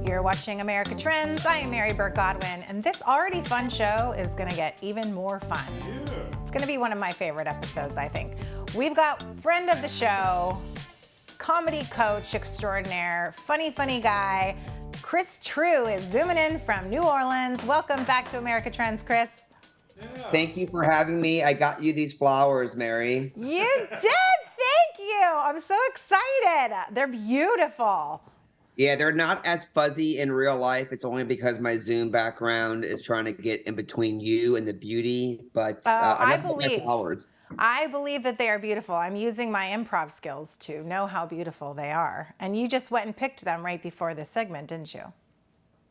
You're watching America Trends. I am Mary Burke Godwin, and this already fun show is going to get even more fun. It's going to be one of my favorite episodes, I think. We've got friend of the show, comedy coach extraordinaire, funny guy, Chris Trew is zooming in from New Orleans. Welcome back to America Trends, Chris. Yeah. Thank you for having me. I got you these flowers, Mary. You did? Thank you. I'm so excited. They're beautiful. Yeah, they're not as fuzzy in real life. It's only because my Zoom background is trying to get in between you and the beauty. But I believe that they are beautiful. I'm using my improv skills to know how beautiful they are. And you just went and picked them right before this segment, didn't you?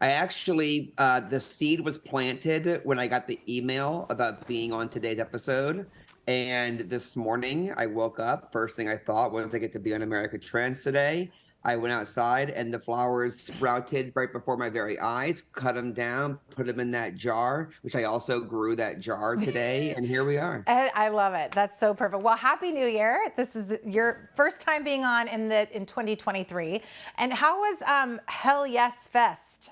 I actually, the seed was planted when I got the email about being on today's episode. And this morning I woke up. First thing I thought was I get to be on America Trends today. I went outside and the flowers sprouted right before my very eyes, cut them down, put them in that jar, which I also grew that jar today. And here we are. I love it. That's so perfect. Well, Happy New Year. This is your first time being on in 2023. And how was Hell Yes Fest?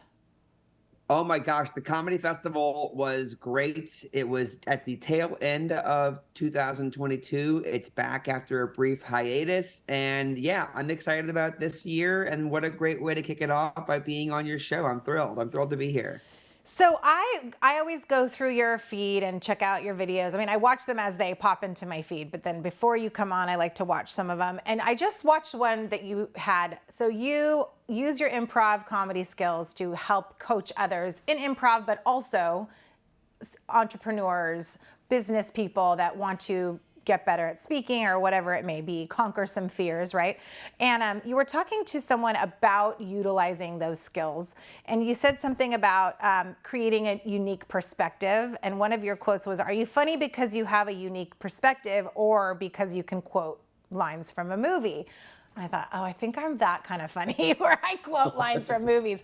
Oh my gosh, the comedy festival was great. It was at the tail end of 2022. It's back after a brief hiatus. And yeah, I'm excited about this year. And what a great way to kick it off by being on your show. I'm thrilled. I'm thrilled to be here. So I always go through your feed and check out your videos. I mean, I watch them as they pop into my feed, but then before you come on, I like to watch some of them. And I just watched one that you had. So you use your improv comedy skills to help coach others in improv, but also entrepreneurs, business people that want to get better at speaking or whatever it may be, conquer some fears, right? And you were talking to someone about utilizing those skills, and you said something about creating a unique perspective, and one of your quotes was, "Are you funny because you have a unique perspective or because you can quote lines from a movie?" And I thought, oh, I think I'm that kind of funny where I quote lines from movies.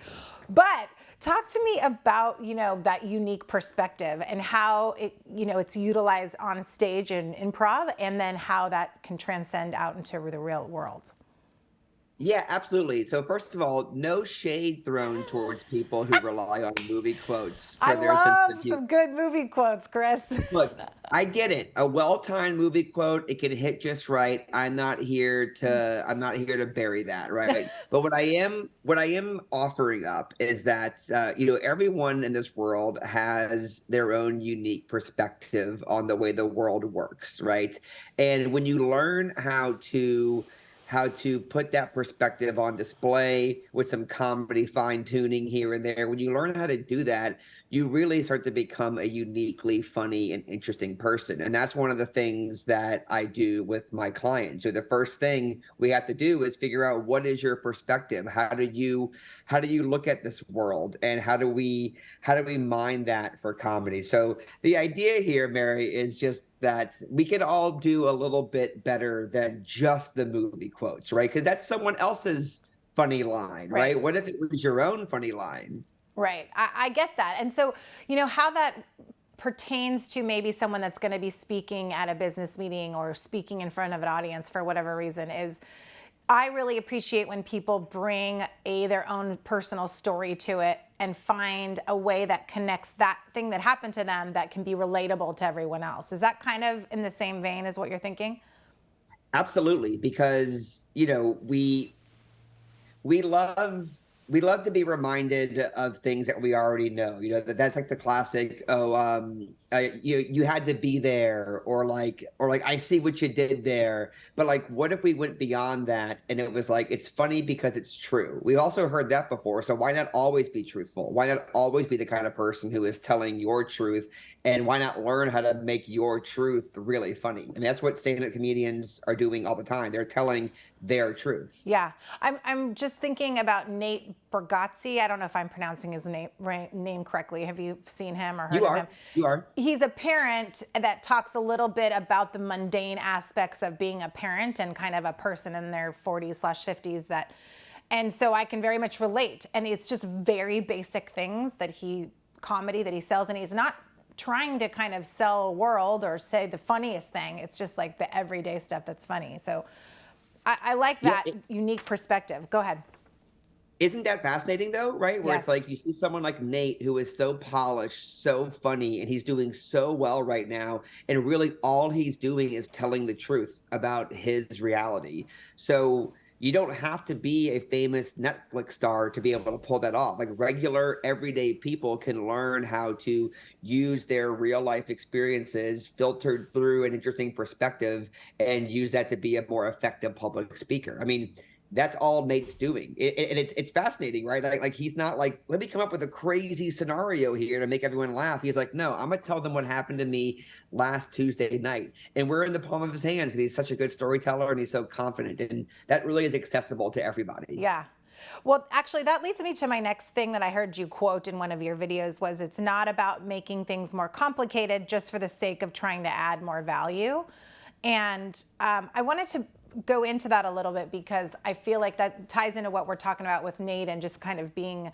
But talk to me about, that unique perspective and how it's utilized on stage in improv, and then how that can transcend out into the real world. Yeah, absolutely. So first of all, no shade thrown towards people who rely on movie quotes for their sense of humor. I love some good movie quotes, Chris. Look, I get it. A well-timed movie quote, it can hit just right. I'm not here to bury that, right? But what I am offering up is that everyone in this world has their own unique perspective on the way the world works, right? And when you learn how to put that perspective on display with some comedy fine-tuning here and there, when you learn how to do that, you really start to become a uniquely funny and interesting person. And that's one of the things that I do with my clients. So the first thing we have to do is figure out, what is your perspective? How do you look at this world? And how do we mine that for comedy? So the idea here, Mary, is just that we can all do a little bit better than just the movie quotes, right? Because that's someone else's funny line, right? What if it was your own funny line? Right. I get that. And so, how that pertains to maybe someone that's going to be speaking at a business meeting or speaking in front of an audience for whatever reason is, I really appreciate when people bring their own personal story to it and find a way that connects that thing that happened to them that can be relatable to everyone else. Is that kind of in the same vein as what you're thinking? Absolutely, because we love to be reminded of things that we already know. That's like the classic, you had to be there, or like I see what you did there. But like, what if we went beyond that and it was like, it's funny because it's true? We've also heard that before. So why not always be truthful? Why not always be the kind of person who is telling your truth? And why not learn how to make your truth really funny? And that's what stand-up comedians are doing all the time. They're telling their truth. Yeah. I'm just thinking about Nate Bargatze. I don't know if I'm pronouncing his name correctly. Have you seen him or heard of him? You are. He's a parent that talks a little bit about the mundane aspects of being a parent and kind of a person in their 40s/50s and so I can very much relate. And it's just very basic things comedy that he sells, and he's not trying to kind of sell a world or say the funniest thing. It's just like the everyday stuff that's funny. So I like that unique perspective. Go ahead. Isn't that fascinating though, right? Where it's Yes. like you see someone like Nate who is so polished, so funny, and he's doing so well right now. And really all he's doing is telling the truth about his reality. So you don't have to be a famous Netflix star to be able to pull that off. Like regular, everyday people can learn how to use their real life experiences filtered through an interesting perspective and use that to be a more effective public speaker. I mean, that's all Nate's doing. And it's fascinating, right? Like he's not like, let me come up with a crazy scenario here to make everyone laugh. He's like, no, I'm gonna tell them what happened to me last Tuesday night. And we're in the palm of his hands because he's such a good storyteller and he's so confident. And that really is accessible to everybody. Yeah. Well, actually, that leads me to my next thing that I heard you quote in one of your videos was it's not about making things more complicated just for the sake of trying to add more value. And I wanted to go into that a little bit because I feel like that ties into what we're talking about with Nate and just kind of being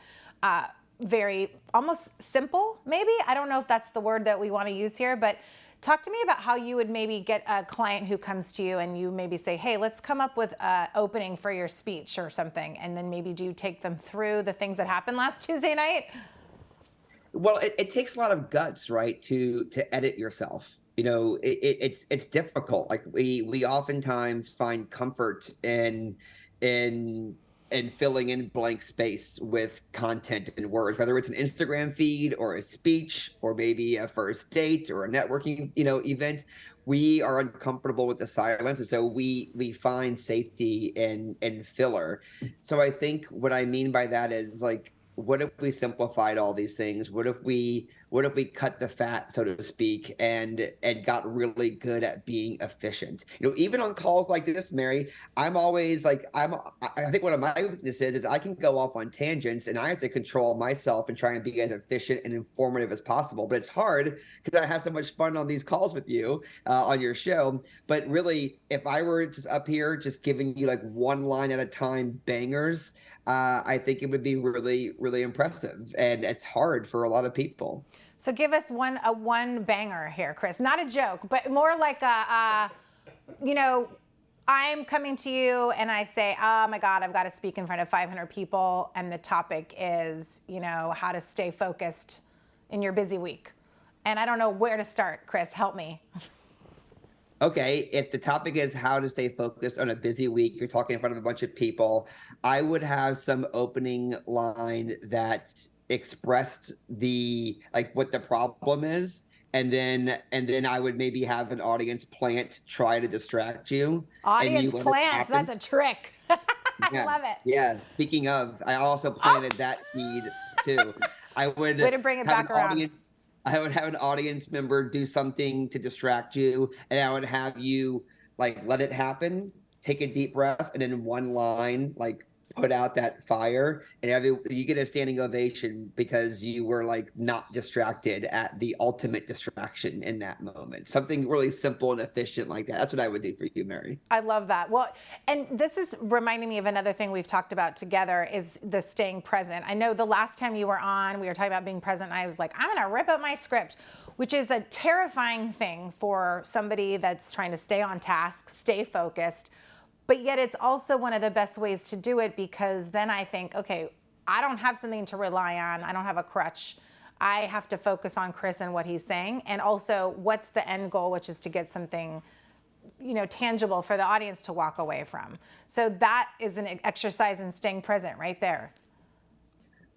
very almost simple, maybe. I don't know if that's the word that we want to use here, but talk to me about how you would maybe get a client who comes to you and you maybe say, hey, let's come up with an opening for your speech or something. And then maybe do you take them through the things that happened last Tuesday night? Well, it takes a lot of guts, right, to edit yourself. It's difficult. Like we oftentimes find comfort in in filling in blank space with content and words, whether it's an Instagram feed or a speech or maybe a first date or a networking, event. We are uncomfortable with the silence, and so we find safety in filler. So I think what I mean by that is like, what if we simplified all these things? What if we cut the fat, so to speak, and got really good at being efficient? Even on calls like this, Mary, I'm always like, I think one of my weaknesses is I can go off on tangents and I have to control myself and try and be as efficient and informative as possible. But it's hard because I have so much fun on these calls with you on your show. But really, if I were just up here just giving you like one line at a time bangers, I think it would be really, really impressive. And it's hard for a lot of people. So give us one banger here, Chris. Not a joke, but more like you know, I'm coming to you and I say, oh my God, I've got to speak in front of 500 people. And the topic is, how to stay focused in your busy week. And I don't know where to start. Chris, help me. Okay, if the topic is how to stay focused on a busy week, you're talking in front of a bunch of people, I would have some opening line that expressed what the problem is, and then I would maybe have an audience plant try to distract you, and you Audience let it plants, happen. that's a trick. I Yeah, love it. yeah. Speaking of, I also planted that seed too. I would Way to bring it have an back around. audience. I would have an audience member do something to distract you, and I would have you like let it happen, take a deep breath, and in one line, like put out that fire, and you get a standing ovation because you were like not distracted at the ultimate distraction in that moment. Something really simple and efficient like that. That's what I would do for you, Mary. I love that. Well, and this is reminding me of another thing we've talked about together is the staying present. I know the last time you were on, we were talking about being present, and I was like, I'm going to rip up my script, which is a terrifying thing for somebody that's trying to stay on task, stay focused. But yet it's also one of the best ways to do it because then I think, okay, I don't have something to rely on. I don't have a crutch. I have to focus on Chris and what he's saying. And also, what's the end goal, which is to get something tangible for the audience to walk away from. So that is an exercise in staying present right there.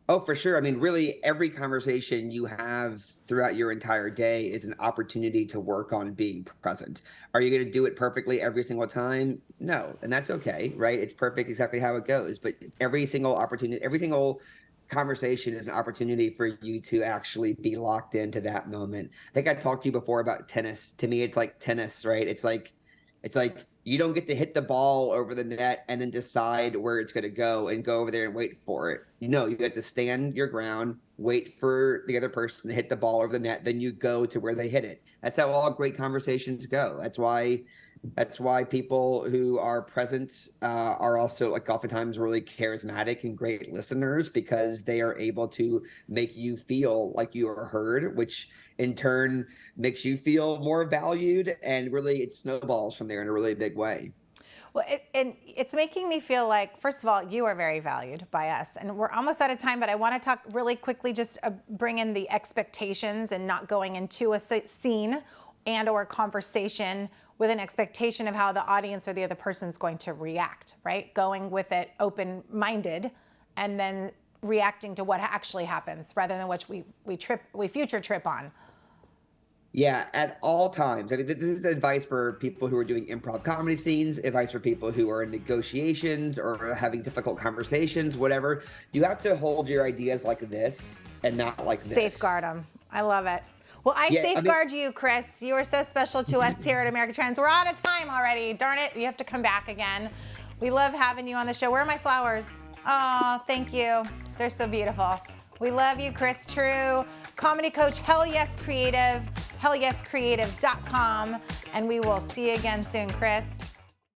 Oh, for sure. I mean, really, every conversation you have throughout your entire day is an opportunity to work on being present. Are you going to do it perfectly every single time? No. And that's okay, right? It's perfect exactly how it goes. But every single opportunity, every single conversation is an opportunity for you to actually be locked into that moment. I think I talked to you before about tennis. To me, it's like tennis, right? It's like you don't get to hit the ball over the net and then decide where it's going to go and go over there and wait for it. You have to stand your ground, wait for the other person to hit the ball over the net, then you go to where they hit it. That's how all great conversations go. That's why people who are present are also like oftentimes really charismatic and great listeners because they are able to make you feel like you are heard, which in turn makes you feel more valued. And really it snowballs from there in a really big way. Well, and it's making me feel like, first of all, you are very valued by us. And we're almost out of time, but I want to talk really quickly, just bring in the expectations and not going into a scene and or conversation with an expectation of how the audience or the other person is going to react, right? Going with it open-minded and then reacting to what actually happens rather than what we future trip on. Yeah, at all times. I mean, this is advice for people who are doing improv comedy scenes, advice for people who are in negotiations or having difficult conversations, whatever. You have to hold your ideas like this and not like this. Safeguard them. I love it. Well, I safeguard you, Chris. You are so special to us here at American Trends. We're out of time already. Darn it, you have to come back again. We love having you on the show. Where are my flowers? Oh, thank you. They're so beautiful. We love you, Chris Trew. Comedy coach, Hell Yes Creative, hellyescreative.com. And we will see you again soon, Chris.